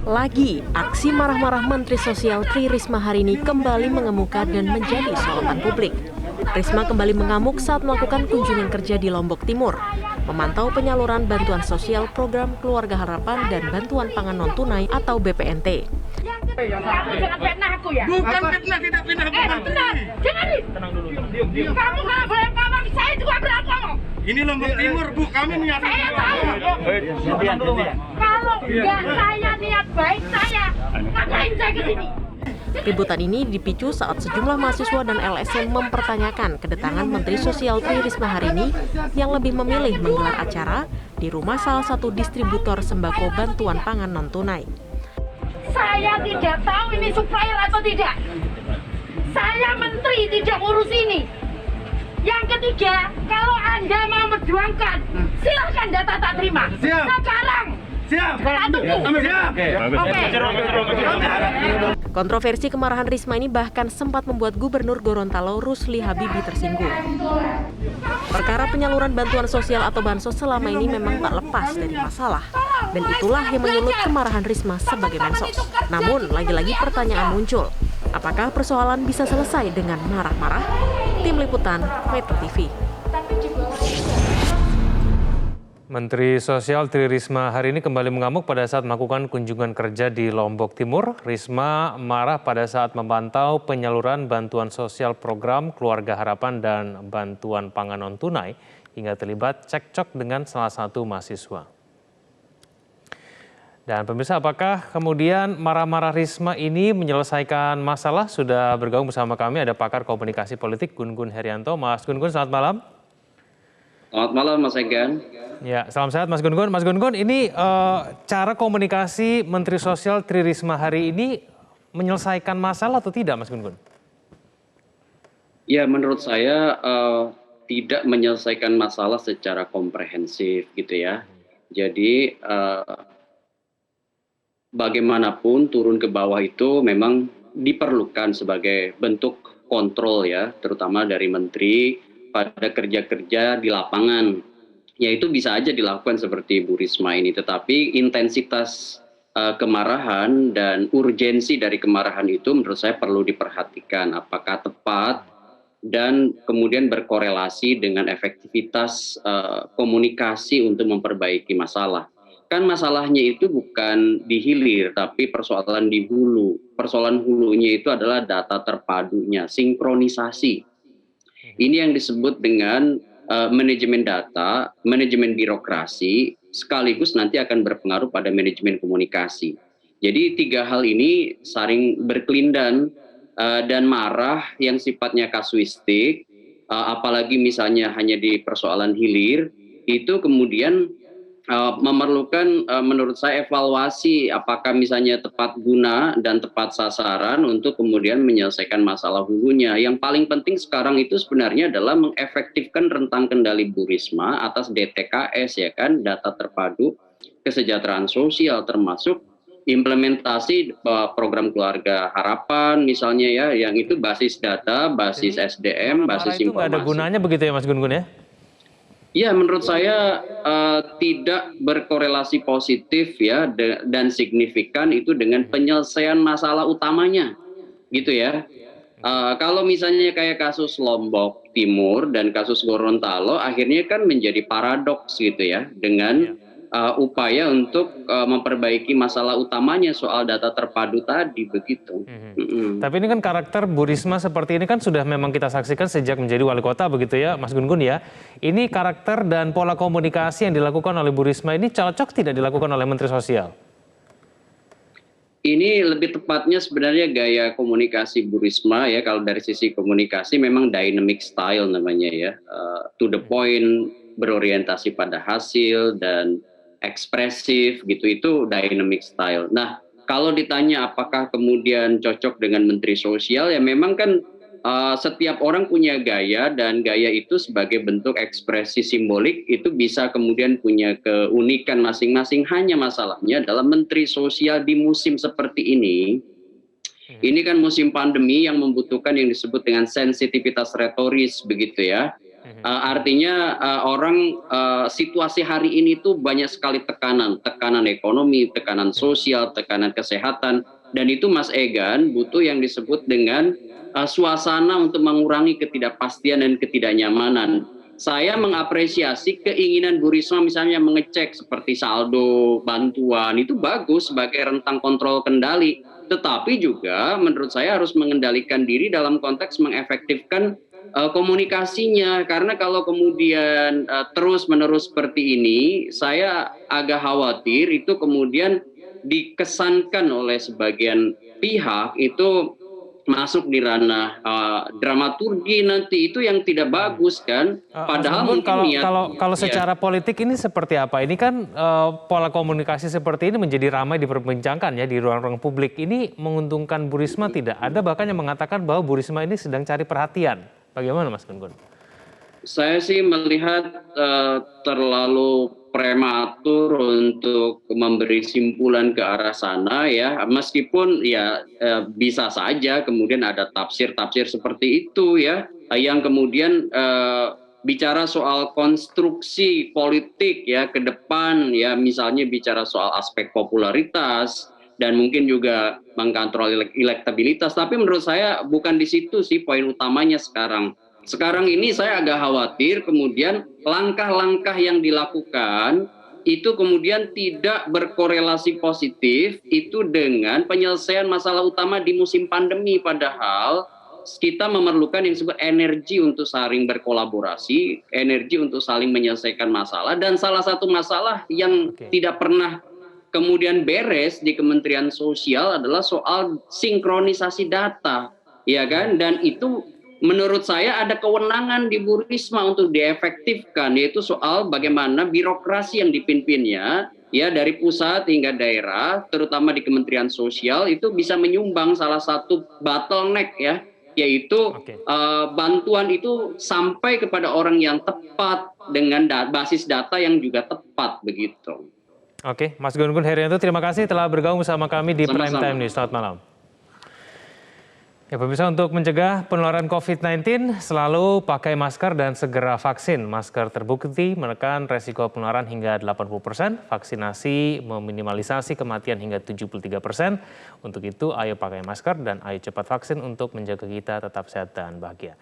Lagi, aksi marah-marah Menteri Sosial Tri Risma hari ini kembali mengemuka dan menjadi sorotan publik. Risma kembali mengamuk saat melakukan kunjungan kerja di Lombok Timur, memantau penyaluran bantuan sosial program Keluarga Harapan dan bantuan pangan non-tunai atau BPNT. Kamu jangan fitnah aku ya. Bukan fitnah, tidak fitnah. Benar, jangan. Tenang dulu. Diam. Kamu nggak boleh ngomong, saya juga berani ngomong. Ini Lombok Timur, Bu. Kami menyatakan. Saya tahu. Kalau nggak saya niat baik saya, ngapain saya ke sini? Ributan ini dipicu saat sejumlah mahasiswa dan LSM mempertanyakan kedatangan Menteri Sosial Tri Risma hari ini yang lebih memilih menggelar acara di rumah salah satu distributor sembako bantuan pangan non-tunai. Saya tidak tahu ini supplier atau tidak. Saya menteri tidak ngurus ini. Yang ketiga, kalau Anda mau berjuangkan, silahkan data tak terima. Siap. Sekarang. Siap. Siap. Oke. Kontroversi kemarahan Risma ini bahkan sempat membuat Gubernur Gorontalo Rusli Habibie tersinggung. Perkara penyaluran bantuan sosial atau bansos selama ini memang tak lepas dari masalah. Dan itulah yang menyulut kemarahan Risma sebagai mensos. Namun, lagi-lagi pertanyaan muncul. Apakah persoalan bisa selesai dengan marah-marah? Tim Liputan, Metro TV. Menteri Sosial Tri Risma hari ini kembali mengamuk pada saat melakukan kunjungan kerja di Lombok Timur. Risma marah pada saat memantau penyaluran bantuan sosial program Keluarga Harapan dan bantuan pangan non-tunai hingga terlibat cekcok dengan salah satu mahasiswa. Dan pemirsa, apakah kemudian marah-marah Risma ini menyelesaikan masalah? Sudah bergabung bersama kami ada pakar komunikasi politik Gun-Gun Herianto. Mas Gun-Gun, selamat malam. Selamat malam, Mas Egan. Ya, salam sehat Mas Gun-Gun. Mas Gun-Gun, ini cara komunikasi Menteri Sosial Tri Risma hari ini menyelesaikan masalah atau tidak, Mas Gun-Gun? Ya, menurut saya tidak menyelesaikan masalah secara komprehensif gitu ya. Jadi bagaimanapun turun ke bawah itu memang diperlukan sebagai bentuk kontrol ya, terutama dari menteri pada kerja-kerja di lapangan. Ya itu bisa aja dilakukan seperti Bu Risma ini, tetapi intensitas kemarahan dan urgensi dari kemarahan itu menurut saya perlu diperhatikan apakah tepat dan kemudian berkorelasi dengan efektivitas komunikasi untuk memperbaiki masalah. Kan masalahnya itu bukan di hilir, tapi persoalan di hulu. Persoalan hulunya itu adalah data terpadunya, sinkronisasi. Ini yang disebut dengan manajemen data, manajemen birokrasi, sekaligus nanti akan berpengaruh pada manajemen komunikasi. Jadi tiga hal ini saling berkelindan dan marah yang sifatnya kasuistik, apalagi misalnya hanya di persoalan hilir, itu kemudian memerlukan menurut saya evaluasi apakah misalnya tepat guna dan tepat sasaran untuk kemudian menyelesaikan masalah hulunya. Yang paling penting sekarang itu sebenarnya adalah mengefektifkan rentang kendali Bu Risma atas DTKS ya kan, data terpadu kesejahteraan sosial, termasuk implementasi program Keluarga Harapan misalnya ya, yang itu basis data, basis SDM, basis itu nggak ada informasi. gunanya begitu ya Mas Gun-Gun ya? Ya, menurut saya tidak berkorelasi positif ya dan signifikan itu dengan penyelesaian masalah utamanya, gitu ya. Kalau misalnya kayak kasus Lombok Timur dan kasus Gorontalo, akhirnya kan menjadi paradoks gitu ya, dengan upaya untuk memperbaiki masalah utamanya soal data terpadu tadi begitu. Tapi ini kan karakter Bu Risma seperti ini kan sudah memang kita saksikan sejak menjadi wali kota begitu ya Mas Gun-Gun ya. Ini karakter dan pola komunikasi yang dilakukan oleh Bu Risma ini cocok tidak dilakukan oleh Menteri Sosial? Ini lebih tepatnya sebenarnya gaya komunikasi Bu Risma ya, kalau dari sisi komunikasi memang dynamic style namanya ya, to the point, berorientasi pada hasil dan ekspresif gitu, itu dynamic style. Nah, kalau ditanya apakah kemudian cocok dengan Menteri Sosial, ya memang kan setiap orang punya gaya, dan gaya itu sebagai bentuk ekspresi simbolik itu bisa kemudian punya keunikan masing-masing. Hanya masalahnya adalah Menteri Sosial di musim seperti ini kan musim pandemi yang membutuhkan yang disebut dengan sensitivitas retoris begitu ya. Artinya orang situasi hari ini tuh banyak sekali tekanan ekonomi, tekanan sosial, tekanan kesehatan, dan itu Mas Egan butuh yang disebut dengan suasana untuk mengurangi ketidakpastian dan ketidaknyamanan. Saya mengapresiasi keinginan Bu Risma misalnya mengecek seperti saldo bantuan, itu bagus sebagai rentang kontrol kendali. Tetapi juga menurut saya harus mengendalikan diri dalam konteks mengefektifkan komunikasinya, karena kalau kemudian terus-menerus seperti ini, saya agak khawatir itu kemudian dikesankan oleh sebagian pihak itu masuk di ranah dramaturgi nanti, itu yang tidak bagus kan. Padahal mungkin kalau secara politik ini seperti apa? Ini kan pola komunikasi seperti ini menjadi ramai diperbincangkan ya di ruang-ruang publik. Ini menguntungkan Bu Risma tidak? Ada bahkan yang mengatakan bahwa Bu Risma ini sedang cari perhatian. Bagaimana Mas Gun-Gun? Saya sih melihat terlalu prematur untuk memberi simpulan ke arah sana ya, meskipun ya bisa saja kemudian ada tafsir-tafsir seperti itu ya, yang kemudian bicara soal konstruksi politik ya ke depan ya, misalnya bicara soal aspek popularitas dan mungkin juga mengkontrol elektabilitas, tapi menurut saya bukan di situ sih poin utamanya sekarang. Sekarang ini saya agak khawatir kemudian langkah-langkah yang dilakukan itu kemudian tidak berkorelasi positif itu dengan penyelesaian masalah utama di musim pandemi, padahal kita memerlukan yang disebut energi untuk saling berkolaborasi, energi untuk saling menyelesaikan masalah, dan salah satu masalah yang tidak pernah kemudian beres di Kementerian Sosial adalah soal sinkronisasi data, ya kan? Dan itu menurut saya ada kewenangan di Bu Risma untuk diefektifkan, yaitu soal bagaimana birokrasi yang dipimpinnya, ya dari pusat hingga daerah, terutama di Kementerian Sosial itu bisa menyumbang salah satu bottleneck ya, yaitu bantuan itu sampai kepada orang yang tepat dengan basis data yang juga tepat begitu. Oke, Mas Gun-Gun Herianto, terima kasih telah bergabung bersama kami di Prime Time News. Selamat malam. Ya, pemirsa, untuk mencegah penularan COVID-19, selalu pakai masker dan segera vaksin. Masker terbukti menekan resiko penularan hingga 80%, vaksinasi meminimalisasi kematian hingga 73%. Untuk itu, ayo pakai masker dan ayo cepat vaksin untuk menjaga kita tetap sehat dan bahagia.